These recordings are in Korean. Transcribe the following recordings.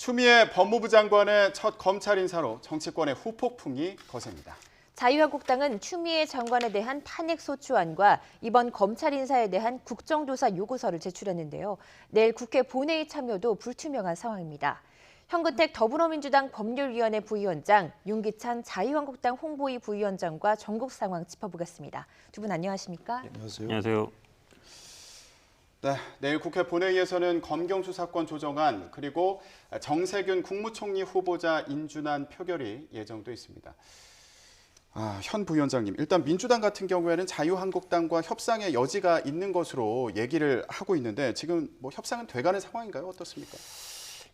추미애 법무부 장관의 첫 검찰 인사로 정치권의 후폭풍이 거셉니다. 자유한국당은 추미애 장관에 대한 탄핵소추안과 이번 검찰 인사에 대한 국정조사 요구서를 제출했는데요. 내일 국회 본회의 참여도 불투명한 상황입니다. 현근택 더불어민주당 법률위원회 부위원장, 윤기찬 자유한국당 홍보위 부위원장과 전국 상황 짚어보겠습니다. 두 분 안녕하십니까? 안녕하세요. 안녕하세요. 네, 내일 국회 본회의에서는 검경수사권 조정안 그리고 정세균 국무총리 후보자 인준안 표결이 예정돼 있습니다. 현 부위원장님, 일단 민주당 같은 경우에는 자유한국당과 협상의 여지가 있는 것으로 얘기를 하고 있는데 지금 뭐 협상은 돼가는 상황인가요? 어떻습니까?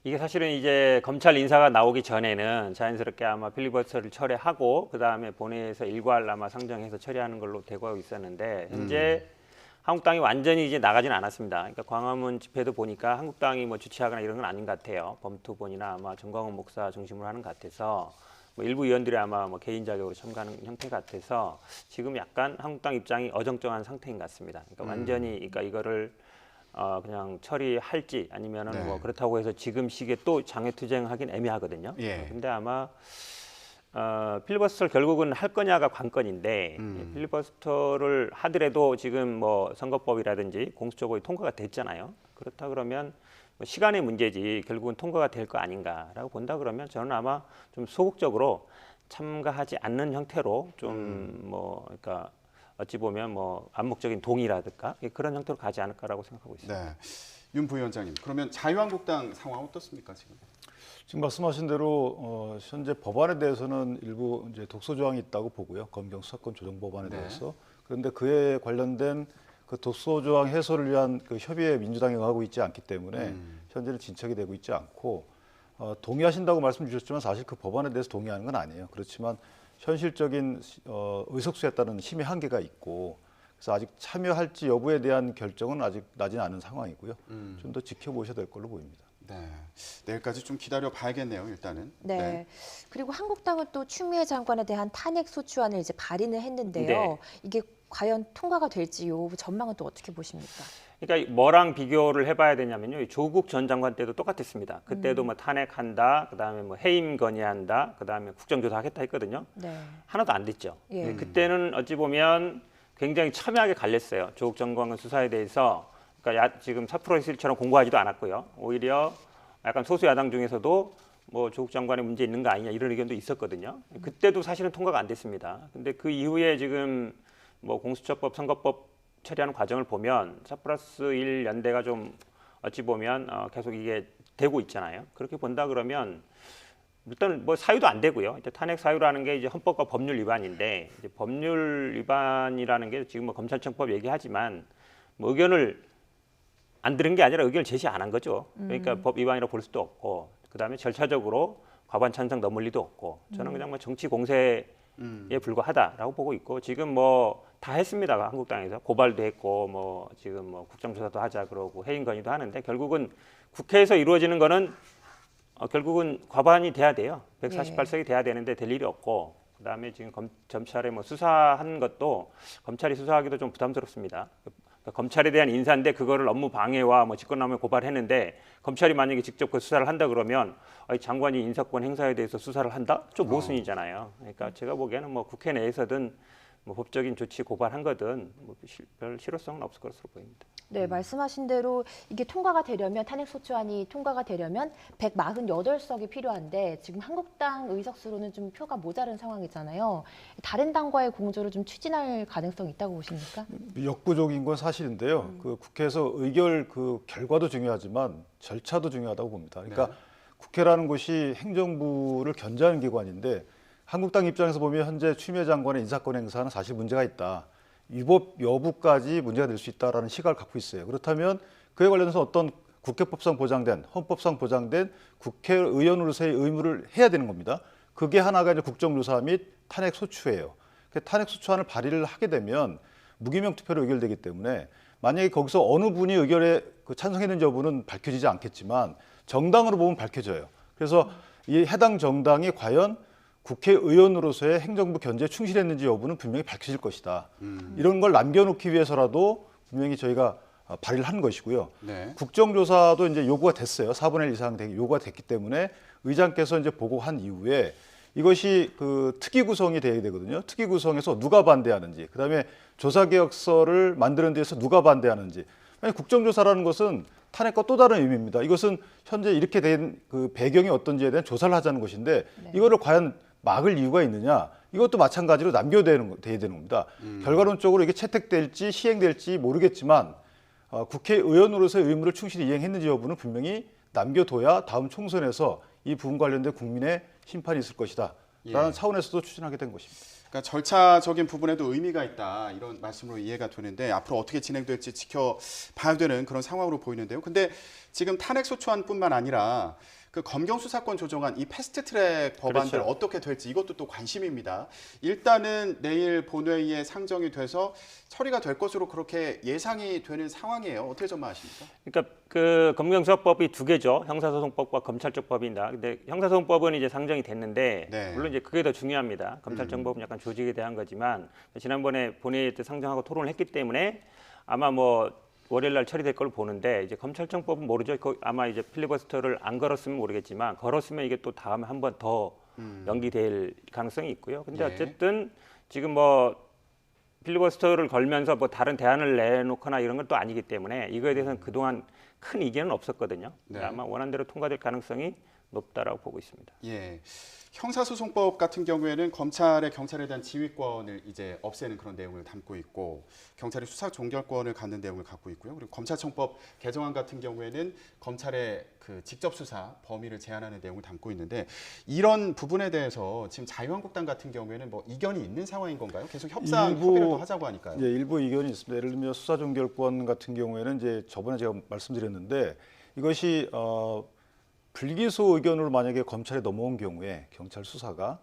이게 사실은 이제 검찰 인사가 나오기 전에는 자연스럽게 아마 필리버스터를 철회하고 그 다음에 본회의에서 일괄 아마 상정해서 처리하는 걸로 되고 있었는데 현재 한국당이 완전히 이제 나가진 않았습니다. 그러니까 광화문 집회도 보니까 한국당이 뭐 주최하거나 이런 건 아닌 것 같아요. 범투본이나 아마 정광훈 목사 중심으로 하는 것 같아서 뭐 일부 의원들이 아마 뭐 개인 자격으로 참가하는 형태 같아서 지금 약간 한국당 입장이 어정쩡한 상태인 것 같습니다. 그러니까 완전히 그러니까 이거를 그냥 처리할지 아니면은 네. 뭐 그렇다고 해서 지금 시기에 또 장외투쟁하긴 애매하거든요. 예. 근데 아마 필리버스터를 결국은 할 거냐가 관건인데 필리버스터를 하더라도 지금 뭐 선거법이라든지 공수처법이 통과가 됐잖아요. 그렇다 그러면 뭐 시간의 문제지 결국은 통과가 될 거 아닌가라고 본다 그러면 저는 아마 좀 소극적으로 참가하지 않는 형태로 좀 뭐 그러니까 어찌 보면 뭐 암묵적인 동의라든가 그런 형태로 가지 않을까라고 생각하고 있습니다. 네, 윤 부위원장님, 그러면 자유한국당 상황 어떻습니까 지금? 지금 말씀하신 대로 현재 법안에 대해서는 일부 이제 독소 조항이 있다고 보고요. 검경 수사권 조정 법안에 네. 대해서. 그런데 그에 관련된 그 독소 조항 해소를 위한 그 협의에 민주당이 응하고 있지 않기 때문에 현재는 진척이 되고 있지 않고 동의하신다고 말씀 주셨지만 사실 그 법안에 대해서 동의하는 건 아니에요. 그렇지만 현실적인 의석수에 따른 힘의 한계가 있고 그래서 아직 참여할지 여부에 대한 결정은 아직 나진 않은 상황이고요. 좀 더 지켜보셔야 될 걸로 보입니다. 네, 내일까지 좀 기다려 봐야겠네요. 일단은. 네. 그리고 한국당은 또 추미애 장관에 대한 탄핵소추안을 이제 발의는 했는데요. 네. 이게 과연 통과가 될지요? 전망은 또 어떻게 보십니까? 그러니까 뭐랑 비교를 해봐야 되냐면요. 조국 전 장관 때도 똑같았습니다. 그때도 뭐 탄핵한다, 그다음에 뭐 해임 건의한다, 그다음에 국정조사하겠다 했거든요. 네. 하나도 안 됐죠. 예. 그때는 어찌 보면 굉장히 첨예하게 갈렸어요. 조국 전 장관 수사에 대해서 그러니까 지금 4%실처럼 공부하지도 않았고요. 오히려 약간 소수 야당 중에서도 뭐 조국 장관의 문제 있는 거 아니냐 이런 의견도 있었거든요. 그때도 사실은 통과가 안 됐습니다. 근데 그 이후에 지금 뭐 공수처법, 선거법 처리하는 과정을 보면 4+1 연대가 좀 어찌 보면 계속 이게 되고 있잖아요. 그렇게 본다 그러면 일단 뭐 사유도 안 되고요. 이제 탄핵 사유라는 게 이제 헌법과 법률 위반인데 이제 법률 위반이라는 게 지금 뭐 검찰청법 얘기하지만 뭐 의견을 안 들은 게 아니라 의견을 제시 안 한 거죠. 그러니까 법 위반이라고 볼 수도 없고 그다음에 절차적으로 과반 찬성 넘을 리도 없고 저는 그냥 뭐 정치 공세에 불과하다라고 보고 있고 지금 뭐 다 했습니다. 한국당에서 고발도 했고 뭐 지금 뭐 국정조사도 하자 그러고 해임 건의도 하는데 결국은 국회에서 이루어지는 거는 결국은 과반이 돼야 돼요. 148석이 돼야 되는데 될 일이 없고 그다음에 지금 검찰에 뭐 수사한 것도 검찰이 수사하기도 좀 부담스럽습니다. 검찰에 대한 인사인데 그거를 업무 방해와 뭐 직권남용 고발했는데 검찰이 만약에 직접 그 수사를 한다 그러면 장관이 인사권 행사에 대해서 수사를 한다? 좀 모순이잖아요. 그러니까 제가 보기에는 뭐 국회 내에서든 뭐 법적인 조치 고발한 거든 뭐 별 실효성은 없을 것으로 보입니다. 네, 말씀하신 대로 이게 통과가 되려면 탄핵소추안이 통과가 되려면 148석이 필요한데 지금 한국당 의석수로는 좀 표가 모자른 상황이잖아요. 다른 당과의 공조를 좀 추진할 가능성이 있다고 보십니까? 역부족인 건 사실인데요. 그 국회에서 의결 그 결과도 중요하지만 절차도 중요하다고 봅니다. 그러니까 국회라는 곳이 행정부를 견제하는 기관인데 한국당 입장에서 보면 현재 추미애 장관의 인사권 행사는 사실 문제가 있다. 위법 여부까지 문제가 될 수 있다라는 시각을 갖고 있어요. 그렇다면 그에 관련해서 어떤 국회법상 보장된, 헌법상 보장된 국회의원으로서의 의무를 해야 되는 겁니다. 그게 하나가 이제 국정조사 및 탄핵소추예요. 탄핵소추안을 발의를 하게 되면 무기명 투표로 의결되기 때문에 만약에 거기서 어느 분이 의결에 찬성했는지 여부는 밝혀지지 않겠지만 정당으로 보면 밝혀져요. 그래서 이 해당 정당이 과연 국회의원으로서의 행정부 견제에 충실했는지 여부는 분명히 밝혀질 것이다. 이런 걸 남겨놓기 위해서라도 분명히 저희가 발의를 한 것이고요. 네. 국정조사도 이제 요구가 됐어요. 4분의 1 이상 되기 요구가 됐기 때문에 의장께서 이제 보고한 이후에 이것이 그 특위 구성이 돼야 되거든요. 특위 구성에서 누가 반대하는지, 그다음에 조사개혁서를 만드는 데서 누가 반대하는지. 아니, 국정조사라는 것은 탄핵과 또 다른 의미입니다. 이것은 현재 이렇게 된 그 배경이 어떤지에 대한 조사를 하자는 것인데 이거를 과연 막을 이유가 있느냐? 이것도 마찬가지로 남겨돼야 되는 겁니다. 결과론적으로 이게 채택될지 시행될지 모르겠지만 국회의원으로서의 의무를 충실히 이행했는지 여부는 분명히 남겨둬야 다음 총선에서 이 부분 관련된 국민의 심판이 있을 것이다 라는 차원에서도 추진하게 된 것입니다. 그러니까 절차적인 부분에도 의미가 있다 이런 말씀으로 이해가 되는데 앞으로 어떻게 진행될지 지켜봐야 되는 그런 상황으로 보이는데요. 근데 지금 탄핵소추안뿐만 아니라 그 검경 수사권 조정안 이 패스트트랙 법안들 그렇죠. 어떻게 될지 이것도 또 관심입니다. 일단은 내일 본회의에 상정이 돼서 처리가 될 것으로 그렇게 예상이 되는 상황이에요. 어떻게 전망하십니까? 그러니까 그 검경수사법이 두 개죠. 형사소송법과 검찰적 법인다. 근데 형사소송법은 이제 상정이 됐는데 네. 물론 이제 그게 더 중요합니다. 검찰적 법은 약간 조직에 대한 거지만 지난번에 본회의 때 상정하고 토론을 했기 때문에 아마 뭐 월요일 날 처리될 걸로 보는데 이제 검찰청법은 모르죠. 아마 이제 필리버스터를 안 걸었으면 모르겠지만 걸었으면 이게 또 다음에 한 번 더 연기될 가능성이 있고요. 근데 예. 어쨌든 지금 뭐 필리버스터를 걸면서 뭐 다른 대안을 내놓거나 이런 건 또 아니기 때문에 이거에 대해서는 그동안 큰 이견은 없었거든요. 네. 아마 원안대로 통과될 가능성이 높다라고 보고 있습니다. 예. 형사소송법 같은 경우에는 검찰의 경찰에 대한 지휘권을 이제 없애는 그런 내용을 담고 있고 경찰이 수사 종결권을 갖는 내용을 갖고 있고요. 그리고 검찰청법 개정안 같은 경우에는 검찰의 그 직접 수사 범위를 제한하는 내용을 담고 있는데 이런 부분에 대해서 지금 자유한국당 같은 경우에는 뭐 이견이 있는 상황인 건가요? 계속 협의를 또 하자고 하니까요. 예, 일부 이견이 있습니다. 예를 들면 수사 종결권 같은 경우에는 이제 저번에 제가 말씀드렸는데 이것이 불기소 의견으로 만약에 검찰에 넘어온 경우에 경찰 수사가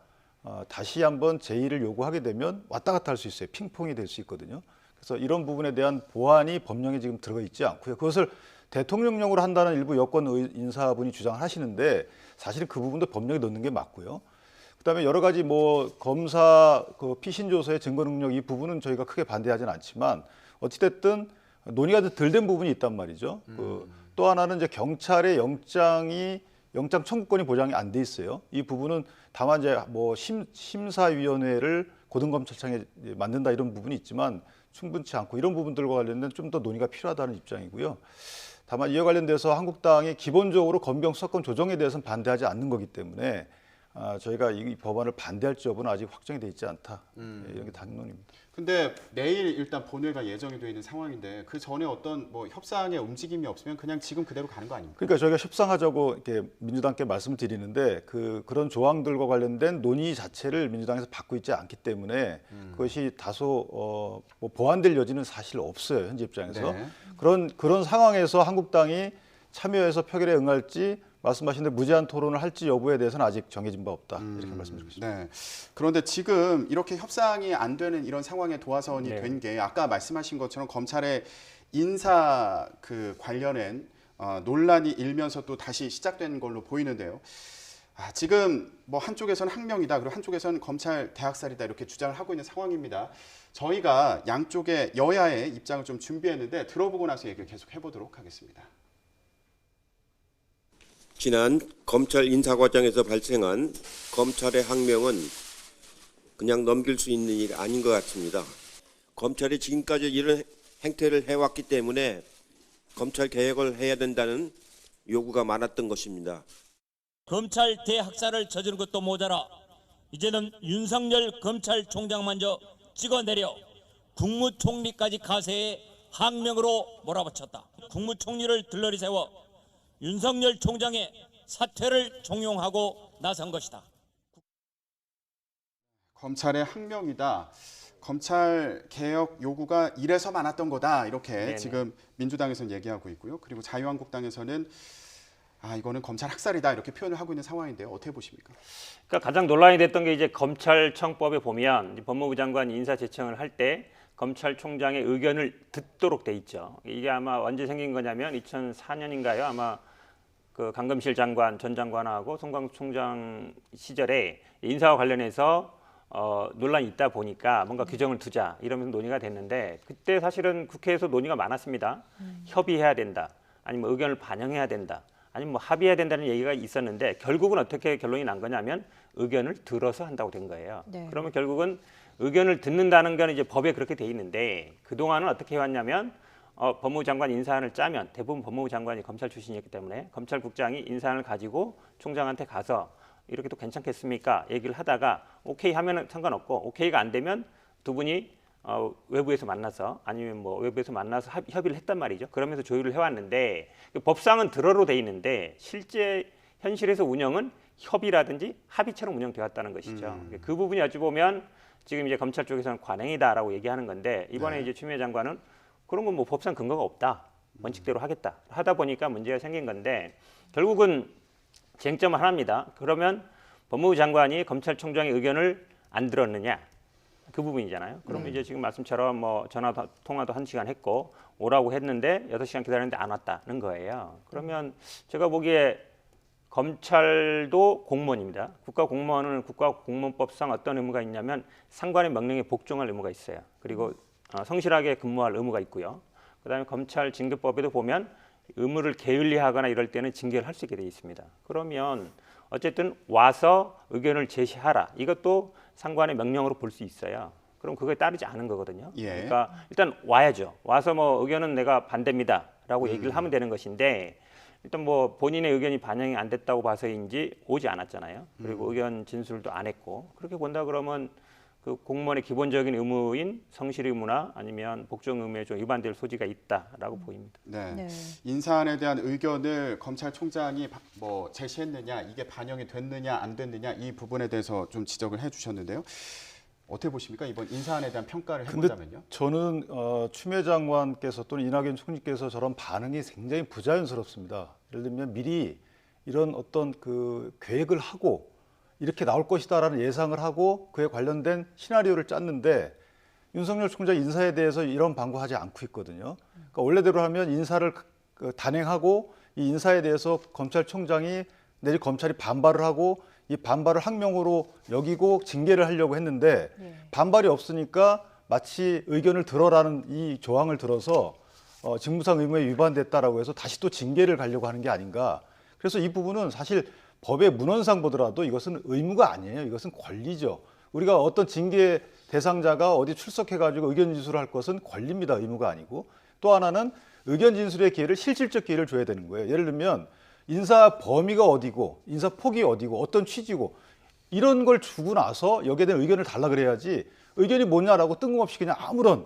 다시 한번 제의를 요구하게 되면 왔다 갔다 할 수 있어요. 핑퐁이 될 수 있거든요. 그래서 이런 부분에 대한 보완이 법령에 지금 들어가 있지 않고요. 그것을 대통령령으로 한다는 일부 여권 인사분이 주장을 하시는데 사실은 그 부분도 법령에 넣는 게 맞고요. 그다음에 여러 가지 뭐 검사 그 피신 조서의 증거 능력 이 부분은 저희가 크게 반대하지는 않지만 어찌됐든 논의가 덜 된 부분이 있단 말이죠. 또 하나는 이제 경찰의 영장 청구권이 보장이 안 돼 있어요. 이 부분은 다만 이제 뭐 심사위원회를 고등검찰청에 만든다 이런 부분이 있지만 충분치 않고 이런 부분들과 관련된 좀 더 논의가 필요하다는 입장이고요. 다만 이와 관련돼서 한국당이 기본적으로 검경 수사권 조정에 대해서는 반대하지 않는 거기 때문에 저희가 이 법안을 반대할지 여부는 아직 확정이 돼 있지 않다. 이런 게 당론입니다. 근데 내일 일단 본회의가 예정이 되어 있는 상황인데 그 전에 어떤 뭐 협상의 움직임이 없으면 그냥 지금 그대로 가는 거 아닙니까? 그러니까 저희가 협상하자고 이렇게 민주당께 말씀을 드리는데 그런 조항들과 관련된 논의 자체를 민주당에서 받고 있지 않기 때문에 그것이 다소 뭐 보완될 여지는 사실 없어요. 현재 입장에서. 네. 그런 상황에서 한국당이 참여해서 표결에 응할지 말씀하신 대로 무제한 토론을 할지 여부에 대해서는 아직 정해진 바 없다. 이렇게 말씀드리겠습니다. 네. 그런데 지금 이렇게 협상이 안 되는 이런 상황에 도화선이 네. 된 게 아까 말씀하신 것처럼 검찰의 인사 그 관련된 논란이 일면서 또 다시 시작된 걸로 보이는데요. 지금 뭐 한쪽에서는 항명이다, 그리고 한쪽에서는 검찰 대학살이다 이렇게 주장을 하고 있는 상황입니다. 저희가 양쪽의 여야의 입장을 좀 준비했는데 들어보고 나서 얘기를 계속 해보도록 하겠습니다. 지난 검찰 인사 과정에서 발생한 검찰의 항명은 그냥 넘길 수 있는 일이 아닌 것 같습니다. 검찰이 지금까지 이런 행태를 해왔기 때문에 검찰 개혁을 해야 된다는 요구가 많았던 것입니다. 검찰 대학살을 저지른 것도 모자라 이제는 윤석열 검찰총장마저 찍어내려 국무총리까지 가세해 항명으로 몰아붙였다. 국무총리를 들러리 세워 윤석열 총장의 사퇴를 종용하고 나선 것이다. 검찰의 항명이다. 검찰 개혁 요구가 이래서 많았던 거다. 이렇게 네네. 지금 민주당에서는 얘기하고 있고요. 그리고 자유한국당에서는 이거는 검찰 학살이다 이렇게 표현을 하고 있는 상황인데요. 어떻게 보십니까? 그러니까 가장 논란이 됐던 게 이제 검찰청법에 보면 이제 법무부 장관 인사 제청을 할 때 검찰총장의 의견을 듣도록 돼 있죠. 이게 아마 언제 생긴 거냐면 2004년인가요? 아마 그 강금실 장관 전 장관하고 송광수 총장 시절에 인사와 관련해서 논란이 있다 보니까 뭔가 규정을 두자 이러면서 논의가 됐는데 그때 사실은 국회에서 논의가 많았습니다. 협의해야 된다. 아니면 의견을 반영해야 된다. 아니면 뭐 합의해야 된다는 얘기가 있었는데 결국은 어떻게 결론이 난 거냐면 의견을 들어서 한다고 된 거예요. 네. 그러면 결국은 의견을 듣는다는 건 이제 법에 그렇게 돼 있는데 그동안은 어떻게 해왔냐면 법무부 장관 인사안을 짜면 대부분 법무부 장관이 검찰 출신이었기 때문에 검찰국장이 인사안을 가지고 총장한테 가서 이렇게 또 괜찮겠습니까? 얘기를 하다가 오케이 하면은 상관없고 오케이가 안 되면 두 분이 외부에서 만나서 아니면 뭐 외부에서 만나서 협의를 했단 말이죠. 그러면서 조율을 해왔는데 법상은 들어로 돼 있는데 실제 현실에서 운영은 협의라든지 합의처럼 운영되었다는 것이죠. 그 부분이 어찌 보면 지금 이제 검찰 쪽에서는 관행이다라고 얘기하는 건데 이번에 이제 추미애 장관은 그런 건 뭐 법상 근거가 없다. 원칙대로 하겠다. 하다 보니까 문제가 생긴 건데 결국은 쟁점은 하나입니다. 그러면 법무부 장관이 검찰총장의 의견을 안 들었느냐? 그 부분이잖아요. 그러면 이제 지금 말씀처럼 뭐 전화 통화도 1시간 했고 오라고 했는데 6시간 기다렸는데 안 왔다는 거예요. 그러면 제가 보기에 검찰도 공무원입니다. 국가공무원은 국가공무원법상 어떤 의무가 있냐면 상관의 명령에 복종할 의무가 있어요. 그리고 성실하게 근무할 의무가 있고요. 그다음에 검찰 징계법에도 보면 의무를 게을리하거나 이럴 때는 징계를 할 수 있게 돼 있습니다. 그러면 어쨌든 와서 의견을 제시하라. 이것도 상관의 명령으로 볼 수 있어요. 그럼 그거에 따르지 않은 거거든요. 예. 그러니까 일단 와야죠. 와서 뭐 의견은 내가 반대입니다라고 얘기를 하면 되는 것인데 일단 뭐 본인의 의견이 반영이 안 됐다고 봐서인지 오지 않았잖아요. 그리고 의견 진술도 안 했고 그렇게 본다 그러면 그 공무원의 기본적인 의무인 성실 의무나 아니면 복종 의무에 좀 위반될 소지가 있다라고 보입니다. 네. 네. 인사안에 대한 의견을 검찰총장이 뭐 제시했느냐, 이게 반영이 됐느냐, 안 됐느냐 이 부분에 대해서 좀 지적을 해주셨는데요. 어떻게 보십니까? 이번 인사안에 대한 평가를 해보자면요. 저는 추미애 장관께서 또는 이낙연 총리께서 저런 반응이 굉장히 부자연스럽습니다. 예를 들면 미리 이런 어떤 그 계획을 하고 이렇게 나올 것이다라는 예상을 하고 그에 관련된 시나리오를 짰는데 윤석열 총장 인사에 대해서 이런 방구하지 않고 있거든요. 그러니까 원래대로 하면 인사를 단행하고 이 인사에 대해서 검찰총장이 내지 검찰이 반발을 하고 이 반발을 항명으로 여기고 징계를 하려고 했는데 반발이 없으니까 마치 의견을 들어라는 이 조항을 들어서 직무상 의무에 위반됐다라고 해서 다시 또 징계를 가려고 하는 게 아닌가. 그래서 이 부분은 사실 법의 문헌상 보더라도 이것은 의무가 아니에요. 이것은 권리죠. 우리가 어떤 징계 대상자가 어디 출석해가지고 의견 진술을 할 것은 권리입니다. 의무가 아니고. 또 하나는 의견 진술의 기회를 실질적 기회를 줘야 되는 거예요. 예를 들면 인사 범위가 어디고 인사 폭이 어디고 어떤 취지고 이런 걸 주고 나서 여기에 대한 의견을 달라 그래야지 의견이 뭐냐라고 뜬금없이 그냥 아무런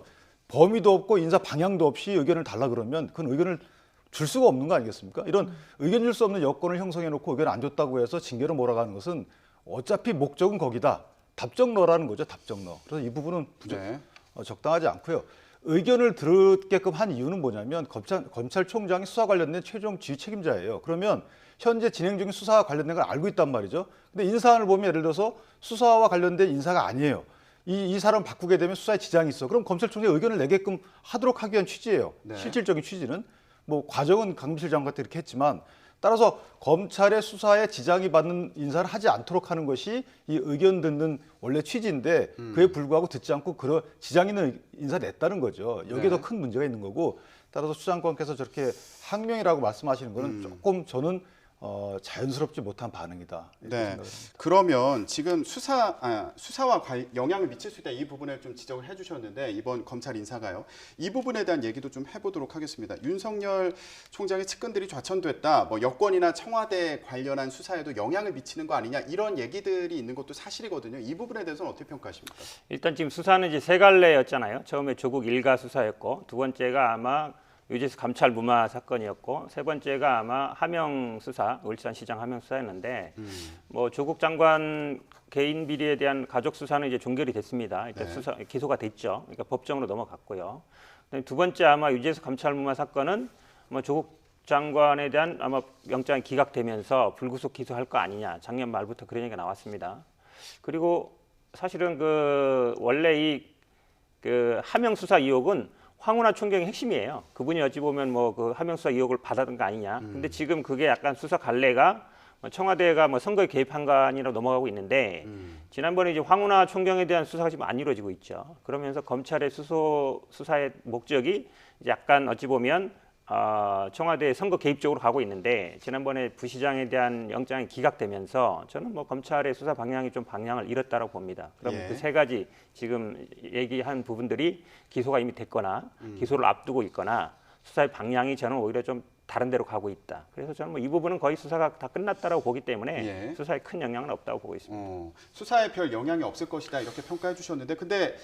범위도 없고 인사 방향도 없이 의견을 달라 그러면 그건 의견을 줄 수가 없는 거 아니겠습니까? 이런 의견 줄 수 없는 여건을 형성해 놓고 의견 안 줬다고 해서 징계로 몰아가는 것은 어차피 목적은 거기다. 답정너라는 거죠. 답정너. 그래서 이 부분은 적당하지 않고요. 의견을 들게끔 한 이유는 뭐냐면 검찰총장이 수사 관련된 최종 지휘 책임자예요. 그러면 현재 진행 중인 수사와 관련된 걸 알고 있단 말이죠. 근데 인사안을 보면 예를 들어서 수사와 관련된 인사가 아니에요. 이 사람 바꾸게 되면 수사에 지장이 있어. 그럼 검찰총장이 의견을 내게끔 하도록 하기 위한 취지예요. 네. 실질적인 취지는. 뭐 과정은 강민실 장관한테 이렇게 했지만 따라서 검찰의 수사에 지장이 받는 인사를 하지 않도록 하는 것이 이 의견 듣는 원래 취지인데 그에 불구하고 듣지 않고 그런 지장 있는 인사 냈다는 거죠. 여기에 네. 더 큰 문제가 있는 거고 따라서 수 장관께서 저렇게 항명이라고 말씀하시는 거는 조금 저는 자연스럽지 못한 반응이다. 이렇게 네. 생각을 합니다. 그러면 지금 수사와 영향을 미칠 수 있다 이 부분을 좀 지적을 해주셨는데 이번 검찰 인사가요. 이 부분에 대한 얘기도 좀 해보도록 하겠습니다. 윤석열 총장의 측근들이 좌천됐다. 뭐 여권이나 청와대 관련한 수사에도 영향을 미치는 거 아니냐 이런 얘기들이 있는 것도 사실이거든요. 이 부분에 대해서는 어떻게 평가하십니까? 일단 지금 수사는 이제 세 갈래였잖아요. 처음에 조국 일가 수사였고 두 번째가 아마 유재수 감찰 무마 사건이었고 세 번째가 아마 하명 수사, 울산시장 하명 수사였는데 뭐 조국 장관 개인 비리에 대한 가족 수사는 이제 종결이 됐습니다. 일단 네. 기소가 됐죠. 그러니까 법정으로 넘어갔고요. 두 번째 아마 유재수 감찰 무마 사건은 뭐 조국 장관에 대한 아마 영장이 기각되면서 불구속 기소할 거 아니냐. 작년 말부터 그런 얘기가 나왔습니다. 그리고 사실은 그 원래 그 하명 수사 의혹은 황운하 총경의 핵심이에요. 그분이 어찌 보면 뭐 그 하명 수사 의혹을 받았던 거 아니냐. 근데 지금 그게 약간 수사 갈래가 청와대가 뭐 선거에 개입한 거 아니라 넘어가고 있는데 지난번에 이제 황운하 총경에 대한 수사가 지금 안 이루어지고 있죠. 그러면서 검찰의 수사의 목적이 이제 약간 어찌 보면 청와대 선거 개입 쪽으로 가고 있는데 지난번에 부시장에 대한 영장이 기각되면서 저는 뭐 검찰의 수사 방향이 좀 방향을 잃었다고 봅니다. 그럼 예. 그 세 가지 지금 얘기한 부분들이 기소가 이미 됐거나 기소를 앞두고 있거나 수사의 방향이 저는 오히려 좀 다른 데로 가고 있다. 그래서 저는 뭐 이 부분은 거의 수사가 다 끝났다라고 보기 때문에 예. 수사에 큰 영향은 없다고 보고 있습니다. 수사에 별 영향이 없을 것이다 이렇게 평가해 주셨는데 근데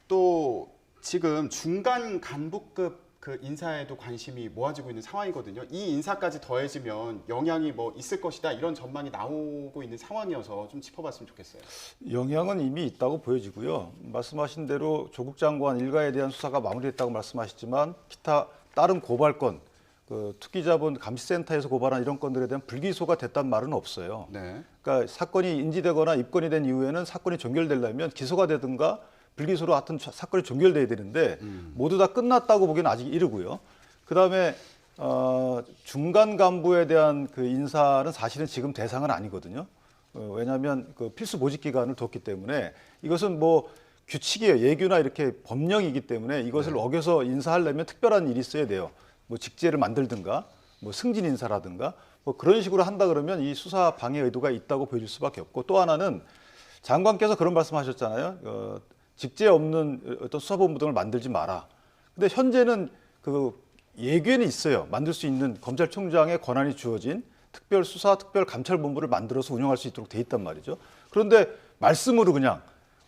또 지금 중간 간부급 그 인사에도 관심이 모아지고 있는 상황이거든요. 이 인사까지 더해지면 영향이 뭐 있을 것이다 이런 전망이 나오고 있는 상황이어서 좀 짚어봤으면 좋겠어요. 영향은 이미 있다고 보여지고요. 말씀하신 대로 조국 장관 일가에 대한 수사가 마무리됐다고 말씀하셨지만 기타 다른 고발건, 그 투기자본 감시센터에서 고발한 이런 건들에 대한 불기소가 됐단 말은 없어요. 네. 그러니까 사건이 인지되거나 입건이 된 이후에는 사건이 종결되려면 기소가 되든가 불기소로 하여튼 사건이 종결돼야 되는데 모두 다 끝났다고 보기는 아직 이르고요. 그다음에 중간 간부에 대한 그 인사는 사실은 지금 대상은 아니거든요. 왜냐하면 그 필수 보직 기간을 뒀기 때문에 이것은 뭐 규칙이에요. 예규나 이렇게 법령이기 때문에 이것을 어겨서 인사하려면 특별한 일이 있어야 돼요. 뭐 직제를 만들든가 뭐 승진 인사라든가 뭐 그런 식으로 한다 그러면 이 수사 방해 의도가 있다고 보여질 수밖에 없고 또 하나는 장관께서 그런 말씀하셨잖아요. 직제 없는 어떤 수사본부 등을 만들지 마라. 근데 현재는 그 예규에는 있어요. 만들 수 있는 검찰총장의 권한이 주어진 특별수사, 특별감찰본부를 만들어서 운영할 수 있도록 돼 있단 말이죠. 그런데 말씀으로 그냥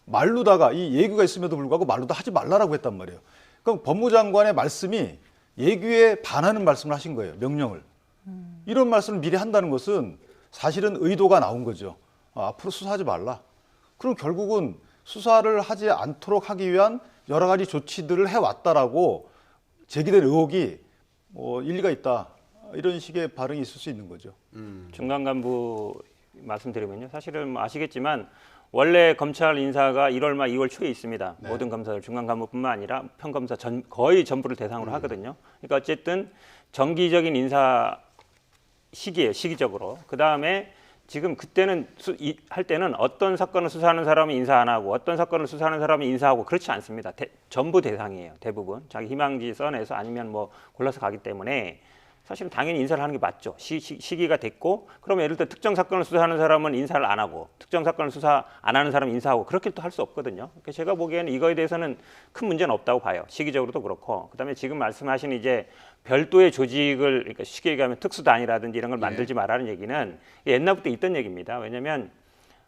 말로다가 이 예규가 있음에도 불구하고 말로다 하지 말라라고 했단 말이에요. 그럼 법무장관의 말씀이 예규에 반하는 말씀을 하신 거예요. 명령을. 이런 말씀을 미리 한다는 것은 사실은 의도가 나온 거죠. 앞으로 수사하지 말라. 그럼 결국은 수사를 하지 않도록 하기 위한 여러 가지 조치들을 해왔다라고 제기된 의혹이 일리가 있다. 이런 식의 반응이 있을 수 있는 거죠. 중간 간부 말씀드리면요. 사실은 뭐 아시겠지만 원래 검찰 인사가 1월 말 2월 초에 있습니다. 네. 모든 검사들 중간 간부뿐만 아니라 평검사 거의 전부를 대상으로 하거든요. 그러니까 어쨌든 정기적인 인사 시기예요. 시기적으로. 그다음에 지금 그때는 할 때는 어떤 사건을 수사하는 사람은 인사 안 하고 어떤 사건을 수사하는 사람은 인사하고 그렇지 않습니다. 전부 대상이에요. 대부분 자기 희망지 써내서 아니면 뭐 골라서 가기 때문에 사실은 당연히 인사를 하는 게 맞죠. 시기가 됐고 그러면 예를 들어 특정 사건을 수사하는 사람은 인사를 안 하고 특정 사건을 수사 안 하는 사람은 인사하고 그렇게 또 할 수 없거든요. 그러니까 제가 보기에는 이거에 대해서는 큰 문제는 없다고 봐요. 시기적으로도 그렇고 그다음에 지금 말씀하신 이제 별도의 조직을 그러니까 쉽게 얘기하면 특수단이라든지 이런 걸 만들지 말라는 얘기는 옛날부터 있던 얘기입니다. 왜냐하면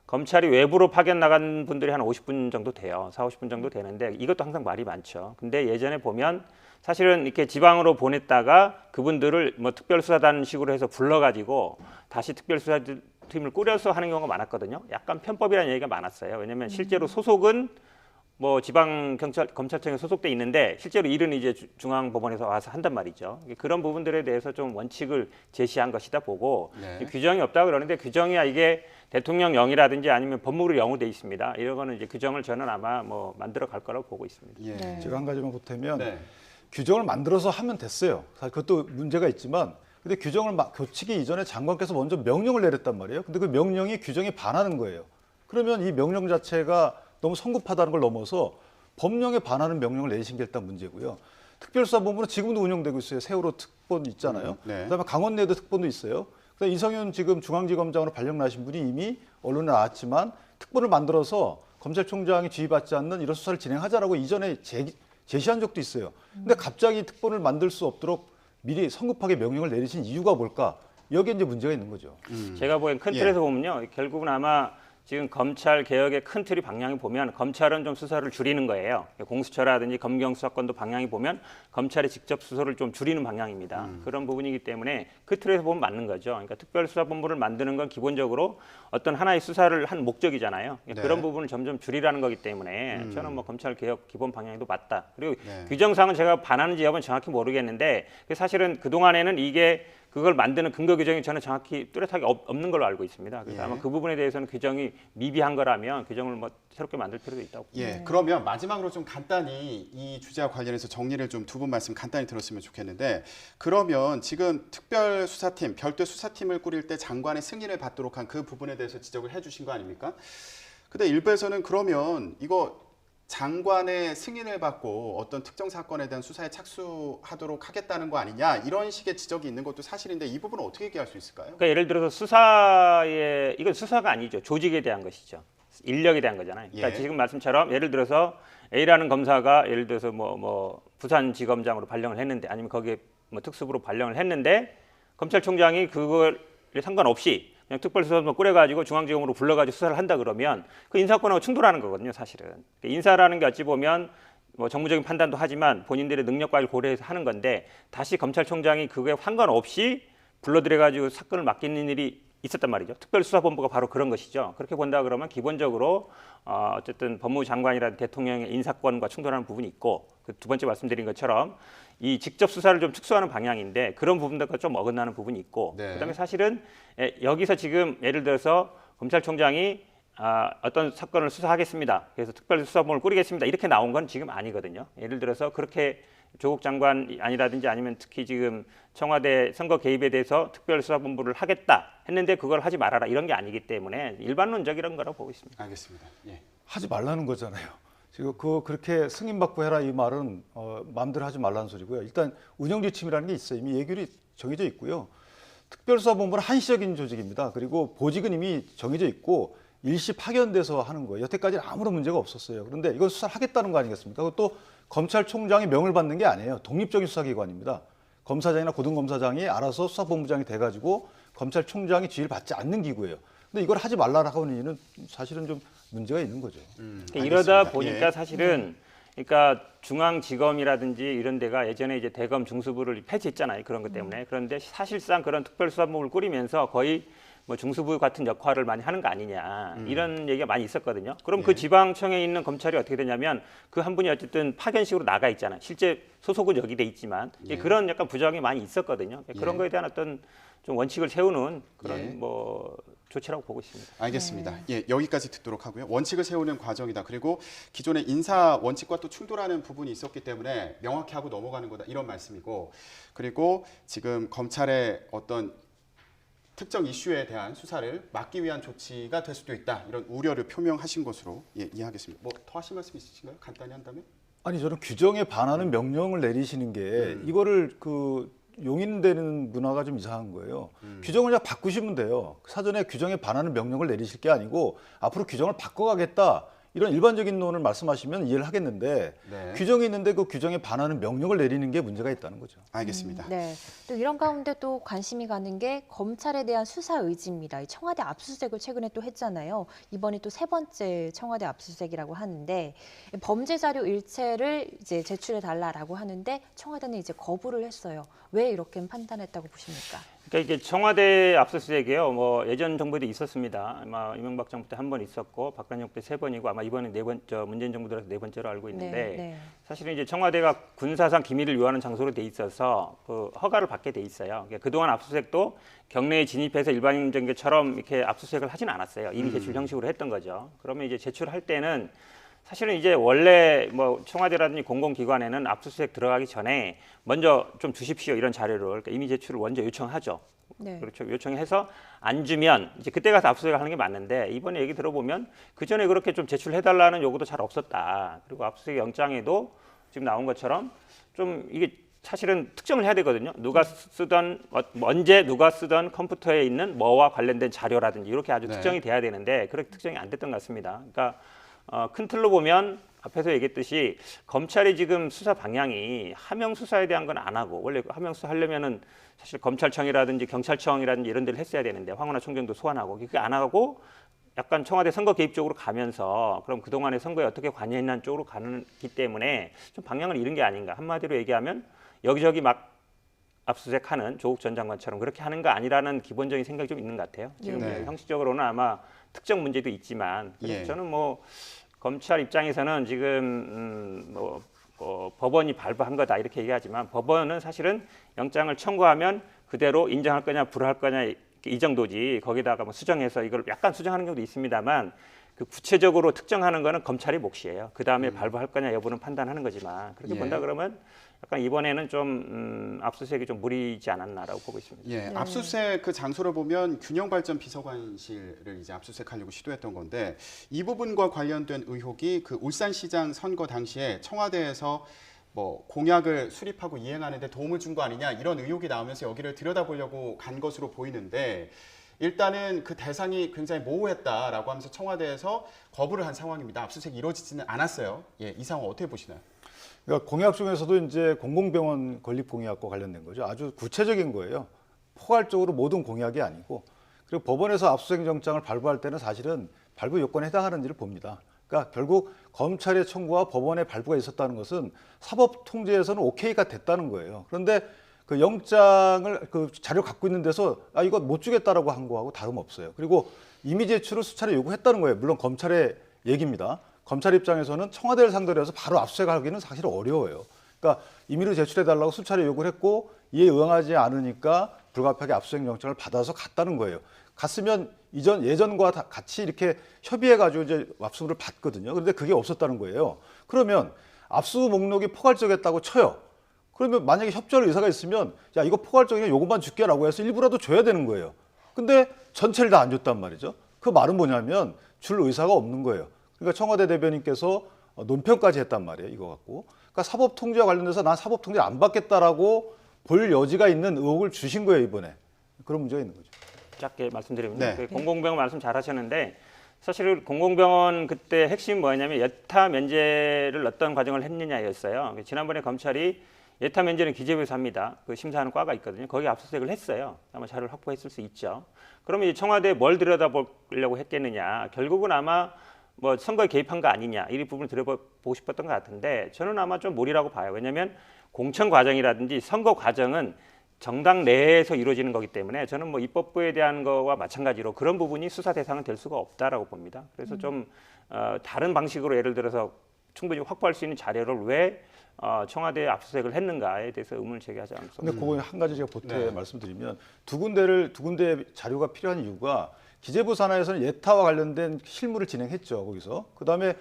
검찰이 외부로 파견 나간 분들이 한 50분 정도 돼요. 40, 50분 정도 되는데 이것도 항상 말이 많죠. 근데 예전에 보면 사실은 이렇게 지방으로 보냈다가 그분들을 뭐 특별수사단식으로 해서 불러가지고 다시 특별수사팀을 꾸려서 하는 경우가 많았거든요. 약간 편법이라는 얘기가 많았어요. 왜냐하면 실제로 소속은 뭐 지방 검찰청에 소속돼 있는데 실제로 일은 이제 중앙법원에서 와서 한단 말이죠. 그런 부분들에 대해서 좀 원칙을 제시한 것이다 보고 네. 규정이 없다 그러는데 규정이야 이게 대통령령이라든지 아니면 법무부로 영으로 돼 있습니다. 이런 거는 이제 규정을 저는 아마 뭐 만들어 갈 거라고 보고 있습니다. 예. 네. 제가 한 가지만 보태면 네. 규정을 만들어서 하면 됐어요. 사실 그것도 문제가 있지만 근데 규정을 교치기 이전에 장관께서 먼저 명령을 내렸단 말이에요. 근데 그 명령이 규정에 반하는 거예요. 그러면 이 명령 자체가 너무 성급하다는 걸 넘어서 법령에 반하는 명령을 내리신 게 일단 문제고요. 특별수사본부는 지금도 운영되고 있어요. 세월호 특본 있잖아요. 네. 그다음에 강원내도 특본도 있어요. 그다음에 이성윤 지금 중앙지검장으로 발령 나신 분이 이미 언론에 나왔지만 특본을 만들어서 검찰총장이 지휘받지 않는 이런 수사를 진행하자라고 이전에 제시한 적도 있어요. 근데 갑자기 특본을 만들 수 없도록 미리 성급하게 명령을 내리신 이유가 뭘까? 여기에 이제 문제가 있는 거죠. 제가 보기엔 큰 틀에서 보면요. 결국은 아마 지금 검찰 개혁의 큰 틀이 방향이 보면 검찰은 좀 수사를 줄이는 거예요. 공수처라든지 검경수사권도 방향이 보면 검찰이 직접 수사를 좀 줄이는 방향입니다. 그런 부분이기 때문에 그 틀에서 보면 맞는 거죠. 그러니까 특별수사본부를 만드는 건 기본적으로 어떤 하나의 수사를 한 목적이잖아요. 네. 그런 부분을 점점 줄이라는 거기 때문에 저는 뭐 검찰 개혁 기본 방향도 맞다. 그리고 네. 규정상은 제가 반하는지 여부는 정확히 모르겠는데 사실은 그 동안에는 이게 그걸 만드는 근거 규정이 저는 정확히 뚜렷하게 없는 걸로 알고 있습니다. 그래서 예. 아마 그 부분에 대해서는 규정이 미비한 거라면 규정을 뭐 새롭게 만들 필요도 있다고 봅니다. 예, 그러면 마지막으로 좀 간단히 이 주제와 관련해서 정리를 좀 두 분 말씀 간단히 들었으면 좋겠는데, 그러면 지금 특별수사팀, 별도 수사팀을 꾸릴 때 장관의 승인을 받도록 한 그 부분에 대해서 지적을 해주신 거 아닙니까? 근데 일부에서는 그러면 이거 장관의 승인을 받고 어떤 특정 사건에 대한 수사에 착수하도록 하겠다는 거 아니냐, 이런 식의 지적이 있는 것도 사실인데 이 부분은 어떻게 얘기할 수 있을까요? 그러니까 예를 들어서 이건 수사가 아니죠. 조직에 대한 것이죠. 인력에 대한 거잖아요. 그러니까 예. 지금 말씀처럼 예를 들어서 A라는 검사가 예를 들어서 뭐 부산지검장으로 발령을 했는데, 아니면 거기에 뭐 특수부로 발령을 했는데 검찰총장이 그걸 상관없이 그냥 특별수사팀을 꾸려가지고 중앙지검으로 불러가지고 수사를 한다 그러면 그 인사권하고 충돌하는 거거든요, 사실은. 그러니까 인사라는 게 어찌 보면 뭐 정무적인 판단도 하지만 본인들의 능력과를 고려해서 하는 건데, 다시 검찰총장이 그거에 상관없이 불러들여가지고 사건을 맡기는 일이 있었단 말이죠. 특별수사본부가 바로 그런 것이죠. 그렇게 본다 그러면 기본적으로 어쨌든 법무부 장관이라든 대통령의 인사권과 충돌하는 부분이 있고, 그 두 번째 말씀드린 것처럼 이 직접 수사를 좀 축소하는 방향인데 그런 부분들과 좀 어긋나는 부분이 있고, 네. 그다음에 사실은 여기서 지금 예를 들어서 검찰총장이 어떤 사건을 수사하겠습니다, 그래서 특별수사본부를 꾸리겠습니다, 이렇게 나온 건 지금 아니거든요. 예를 들어서 그렇게 조국 장관 아니라든지 아니면 특히 지금 청와대 선거 개입에 대해서 특별수사본부를 하겠다 했는데 그걸 하지 말아라, 이런 게 아니기 때문에 일반론적이라는 거라고 보고 있습니다. 알겠습니다. 예. 하지 말라는 거잖아요. 지금 그렇게 승인받고 해라 이 말은 마음대로 하지 말라는 소리고요. 일단 운영지침이라는 게 있어요. 이미 예결이 정해져 있고요. 특별수사본부는 한시적인 조직입니다. 그리고 보직은 이미 정해져 있고 일시 파견돼서 하는 거예요. 여태까지는 아무런 문제가 없었어요. 그런데 이건 수사를 하겠다는 거 아니겠습니까? 그것도 검찰총장이 명을 받는 게 아니에요. 독립적인 수사기관입니다. 검사장이나 고등검사장이 알아서 수사본부장이 돼가지고 검찰총장이 지휘를 받지 않는 기구예요. 근데 이걸 하지 말라라고 하는 이유는 사실은 좀 문제가 있는 거죠. 그러니까 이러다 알겠습니다. 보니까 예. 사실은 그러니까 중앙지검이라든지 이런 데가 예전에 이제 대검 중수부를 폐지했잖아요. 그런 것 때문에. 그런데 사실상 그런 특별수사본부를 꾸리면서 거의 뭐 중수부 같은 역할을 많이 하는 거 아니냐, 이런 얘기가 많이 있었거든요. 그럼 예. 그 지방청에 있는 검찰이 어떻게 되냐면 그 한 분이 어쨌든 파견식으로 나가 있잖아요. 실제 소속은 여기 돼 있지만 예. 그런 약간 부정이 많이 있었거든요. 그런 예. 거에 대한 어떤 좀 원칙을 세우는 그런 예. 뭐 조치라고 보고 있습니다. 알겠습니다. 예, 여기까지 듣도록 하고요. 원칙을 세우는 과정이다. 그리고 기존의 인사 원칙과 또 충돌하는 부분이 있었기 때문에 명확히 하고 넘어가는 거다, 이런 말씀이고, 그리고 지금 검찰의 어떤 특정 이슈에 대한 수사를 막기 위한 조치가 될 수도 있다, 이런 우려를 표명하신 것으로 이해하겠습니다. 뭐 더 하실 말씀 있으신가요? 간단히 한다면? 아니 저는 규정에 반하는 명령을 내리시는 게 이거를 용인되는 문화가 좀 이상한 거예요. 규정을 그냥 바꾸시면 돼요. 사전에 규정에 반하는 명령을 내리실 게 아니고 앞으로 규정을 바꿔가겠다, 이런 일반적인 논을 말씀하시면 이해를 하겠는데 네. 규정이 있는데 그 규정에 반하는 명령을 내리는 게 문제가 있다는 거죠. 알겠습니다. 네. 또 이런 가운데 또 관심이 가는 게 검찰에 대한 수사 의지입니다. 이 청와대 압수수색을 최근에 또 했잖아요. 이번이 또 세 번째 청와대 압수수색이라고 하는데, 범죄 자료 일체를 이제 제출해 달라라고 하는데 청와대는 이제 거부를 했어요. 왜 이렇게 판단했다고 보십니까? 그러니까 이게 청와대 압수수색이요. 뭐 예전 정부도 있었습니다. 아마 이명박 정부 때 한 번 있었고 박근혜 정부 때 세 번이고 아마 이번에 문재인 정부 들어서 네 번째로 알고 있는데, 네. 사실은 이제 청와대가 군사상 기밀을 요하는 장소로 돼 있어서 그 허가를 받게 돼 있어요. 그러니까 그동안 압수수색도 경내에 진입해서 일반적인 것처럼 이렇게 압수수색을 하진 않았어요. 이미 제출 형식으로 했던 거죠. 그러면 이제 제출할 때는 사실은 이제 원래 뭐 청와대라든지 공공기관에는 압수수색 들어가기 전에 먼저 좀 주십시오, 이런 자료를. 그러니까 이미 제출을 먼저 요청하죠. 네. 그렇죠. 요청해서 안 주면 이제 그때 가서 압수수색을 하는 게 맞는데, 이번에 얘기 들어보면 그 전에 그렇게 좀 제출해달라는 요구도 잘 없었다. 그리고 압수수색 영장에도 지금 나온 것처럼 좀 이게 사실은 특정을 해야 되거든요. 누가 쓰던 언제 누가 쓰던 컴퓨터에 있는 뭐와 관련된 자료라든지 이렇게 아주 네. 특정이 돼야 되는데 그렇게 특정이 안 됐던 것 같습니다. 그러니까 큰 틀로 보면 앞에서 얘기했듯이 검찰이 지금 수사 방향이 하명 수사에 대한 건 안 하고, 원래 하명 수사 하려면은 사실 검찰청이라든지 경찰청이라든지 이런 데를 했어야 되는데 황운하 총장도 소환하고 그게 안 하고 약간 청와대 선거 개입 쪽으로 가면서 그럼 그동안의 선거에 어떻게 관여했냐는 쪽으로 가기 때문에 좀 방향을 잃은 게 아닌가. 한마디로 얘기하면 여기저기 막 압수수색하는 조국 전 장관처럼 그렇게 하는 거 아니라는 기본적인 생각이 좀 있는 것 같아요. 지금 네. 형식적으로는 아마 특정 문제도 있지만, 그래서 예. 저는 뭐 검찰 입장에서는 지금 법원이 발부한 거다 이렇게 얘기하지만, 법원은 사실은 영장을 청구하면 그 그대로 인정할 거냐 불할 거냐 이 정도지 거기다가 뭐 수정해서 이걸 약간 수정하는 경우도 있습니다만 그 구체적으로 특정하는 거는 검찰이 몫이에요. 그 다음에 발부할 거냐 여부는 판단하는 거지만 그렇게 예. 본다 그러면 약간 이번에는 좀 압수수색이 좀 무리지 않았나라고 보고 있습니다. 예, 압수수색 그 장소를 보면 균형발전 비서관실을 이제 압수수색하려고 시도했던 건데 이 부분과 관련된 의혹이 그 울산시장 선거 당시에 청와대에서 뭐 공약을 수립하고 이행하는데 도움을 준 거 아니냐 이런 의혹이 나오면서 여기를 들여다보려고 간 것으로 보이는데 일단은 그 대상이 굉장히 모호했다라고 하면서 청와대에서 거부를 한 상황입니다. 압수수색이 이루어지지는 않았어요. 예, 이 상황 어떻게 보시나요? 그러니까 공약 중에서도 이제 공공병원 건립 공약과 관련된 거죠. 아주 구체적인 거예요. 포괄적으로 모든 공약이 아니고 그리고 법원에서 압수수색 영장을 발부할 때는 사실은 발부 요건에 해당하는지를 봅니다. 그러니까 결국 검찰의 청구와 법원의 발부가 있었다는 것은 사법 통제에서는 오케이가 됐다는 거예요. 그런데 그 영장을 그 자료 갖고 있는 데서 이거 못 주겠다라고 한 거하고 다름없어요. 그리고 이미 제출을 수차례 요구했다는 거예요. 물론 검찰의 얘기입니다. 검찰 입장에서는 청와대를 상대로 해서 바로 압수수색하기는 사실 어려워요. 그러니까 임의로 제출해달라고 수차례 요구를 했고 이에 응하지 않으니까 불가피하게 압수수색 영장을 받아서 갔다는 거예요. 갔으면 예전과 같이 이렇게 협의해가지고 이제 압수를 받거든요. 그런데 그게 없었다는 거예요. 그러면 압수 목록이 포괄적이었다고 쳐요. 그러면 만약에 협조할 의사가 있으면 야 이거 포괄적이면 요것만 줄게라고 해서 일부라도 줘야 되는 거예요. 근데 전체를 다 안 줬단 말이죠. 그 말은 뭐냐면 줄 의사가 없는 거예요. 그러니까 청와대 대변인께서 논평까지 했단 말이에요. 이거 갖고. 그러니까 사법 통제와 관련돼서 난 사법 통제 안 받겠다라고 볼 여지가 있는 의혹을 주신 거예요, 이번에. 그런 문제가 있는 거죠. 짧게 말씀드리면 네. 그 공공병원 말씀 잘하셨는데 사실 공공병원 그때 핵심이 뭐냐면 예타 면제를 어떤 과정을 했느냐였어요. 지난번에 검찰이 예타 면제는 기재부에서 합니다. 그 심사하는 과가 있거든요. 거기 압수수색을 했어요. 아마 자료를 확보했을 수 있죠. 그러면 이 청와대에 뭘 들여다보려고 했겠느냐. 결국은 아마 뭐 선거에 개입한 거 아니냐 이 부분을 들여보고 싶었던 것 같은데 저는 아마 좀 무리라고 봐요. 왜냐하면 공천 과정이라든지 선거 과정은 정당 내에서 이루어지는 거기 때문에 저는 뭐 입법부에 대한 거와 마찬가지로 그런 부분이 수사 대상은 될 수가 없다라고 봅니다. 그래서 좀 다른 방식으로 예를 들어서 충분히 확보할 수 있는 자료를 왜 청와대에 압수수색을 했는가에 대해서 의문을 제기하지 않습니다. 근데 그거 한 가지 제가 보태 네. 말씀드리면 두 군데 자료가 필요한 이유가 기재부 산하에서는 예타와 관련된 실무를 진행했죠. 거기서 그다음에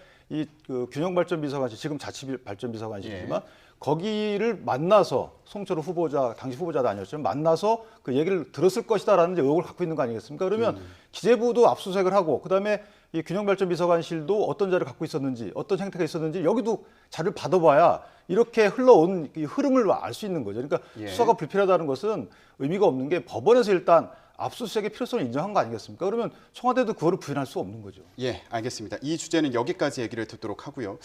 그 균형발전비서관실 지금 자치발전비서관실이지만 거기를 만나서 송철호 후보자 당시 후보자도 아니었지만 만나서 그 얘기를 들었을 것이다라는 의혹을 갖고 있는 거 아니겠습니까? 그러면 기재부도 압수수색을 하고 그다음에 이 균형발전비서관실도 어떤 자료를 갖고 있었는지 어떤 형태가 있었는지 여기도 자료를 받아봐야 이렇게 흘러온 이 흐름을 알 수 있는 거죠. 그러니까 예. 수사가 불필요하다는 것은 의미가 없는 게 법원에서 일단 압수수색의 필요성을 인정한 거 아니겠습니까? 그러면 청와대도 그거를 부인할 수 없는 거죠. 예, 알겠습니다. 이 주제는 여기까지 얘기를 듣도록 하고요.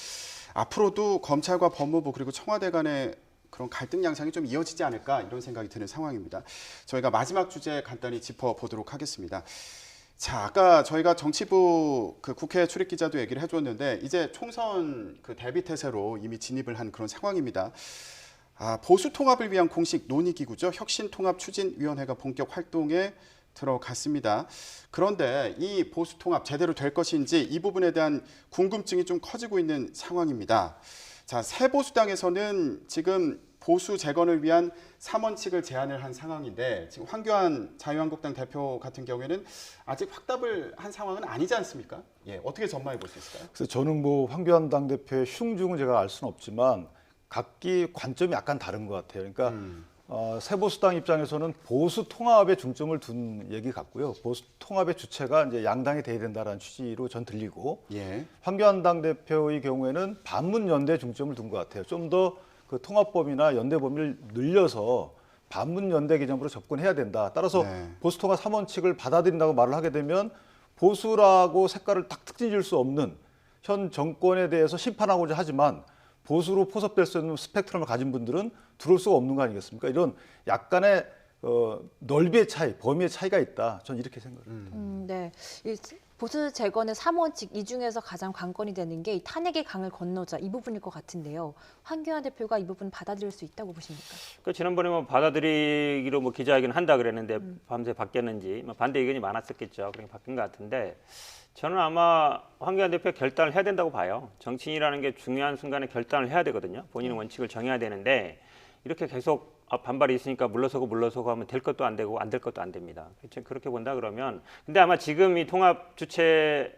앞으로도 검찰과 법무부 그리고 청와대 간의 그런 갈등 양상이 좀 이어지지 않을까 이런 생각이 드는 상황입니다. 저희가 마지막 주제 간단히 짚어보도록 하겠습니다. 자, 아까 저희가 정치부 그 국회 출입 기자도 얘기를 해줬는데 이제 총선 그 대비 태세로 이미 진입을 한 그런 상황입니다. 보수 통합을 위한 공식 논의 기구죠. 혁신통합추진위원회가 본격 활동에 들어갔습니다. 그런데 이 보수 통합 제대로 될 것인지 이 부분에 대한 궁금증이 좀 커지고 있는 상황입니다. 자, 새보수당에서는 지금 보수 재건을 위한 3원칙을 제안을 한 상황인데 지금 황교안 자유한국당 대표 같은 경우에는 아직 확답을 한 상황은 아니지 않습니까? 예, 어떻게 전망해 볼 수 있을까요? 그래서 저는 뭐 황교안 당대표의 흉중은 제가 알 수는 없지만 각기 관점이 약간 다른 것 같아요. 그러니까 새보수당 입장에서는 보수 통합에 중점을 둔 얘기 같고요. 보수 통합의 주체가 이제 양당이 돼야 된다라는 취지로 전 들리고 예. 황교안 당대표의 경우에는 반문 연대에 중점을 둔 것 같아요. 좀 더 그 통합범위나 연대 범위를 늘려서 반문 연대 개념으로 접근해야 된다. 따라서 네. 보수 통합 3원칙을 받아들인다고 말을 하게 되면 보수라고 색깔을 딱 특징 줄 수 없는 현 정권에 대해서 심판하고자 하지만 보수로 포섭될 수 있는 스펙트럼을 가진 분들은 들어올 수가 없는 거 아니겠습니까? 이런 약간의 넓이의 차이, 범위의 차이가 있다. 저는 이렇게 생각합니다. 네. 이 보수 재건의 3원칙 이 중에서 가장 관건이 되는 게 이 탄핵의 강을 건너자 이 부분일 것 같은데요. 황교안 대표가 이 부분 받아들일 수 있다고 보십니까? 그 지난번에 뭐 받아들이기로 뭐 기자회견 한다 그랬는데 밤새 바뀌었는지 뭐 반대 의견이 많았었겠죠. 그러니까 바뀐 것 같은데 저는 아마 황교안 대표가 결단을 해야 된다고 봐요. 정치인이라는 게 중요한 순간에 결단을 해야 되거든요. 본인의 원칙을 정해야 되는데 이렇게 계속 반발이 있으니까 물러서고 하면 될 것도 안 되고 안 될 것도 안 됩니다. 그렇게 본다 그러면 근데 아마 지금 이 통합 주체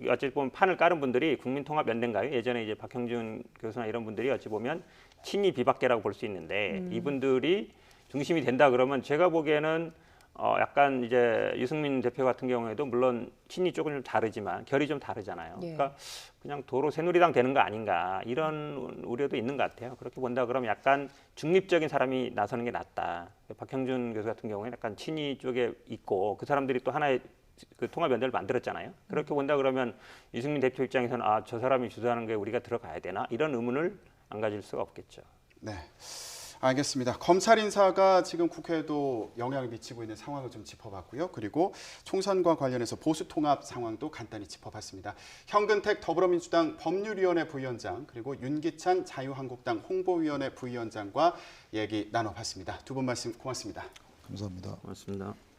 어찌 보면 판을 깔은 분들이 국민통합연대인가요? 예전에 이제 박형준 교수나 이런 분들이 어찌 보면 친이 비박계라고 볼 수 있는데 이분들이 중심이 된다 그러면 제가 보기에는 약간 이제 유승민 대표 같은 경우에도 물론 친이 쪽은 좀 다르지만 결이 좀 다르잖아요. 예. 그러니까 그냥 도로 새누리당 되는 거 아닌가 이런 우려도 있는 것 같아요. 그렇게 본다 그러면 약간 중립적인 사람이 나서는 게 낫다. 박형준 교수 같은 경우에는 약간 친이 쪽에 있고 그 사람들이 또 하나의 그 통합연대를 만들었잖아요. 그렇게 본다 그러면 유승민 대표 입장에서는 저 사람이 주도하는 게 우리가 들어가야 되나 이런 의문을 안 가질 수가 없겠죠. 네. 알겠습니다. 검찰 인사가 지금 국회에도 영향을 미치고 있는 상황을 좀 짚어봤고요. 그리고 총선과 관련해서 보수 통합 상황도 간단히 짚어봤습니다. 현근택 더불어민주당 법률위원회 부위원장 그리고 윤기찬 자유한국당 홍보위원회 부위원장과 얘기 나눠봤습니다. 두 분 말씀 고맙습니다. 감사합니다. 고맙습니다.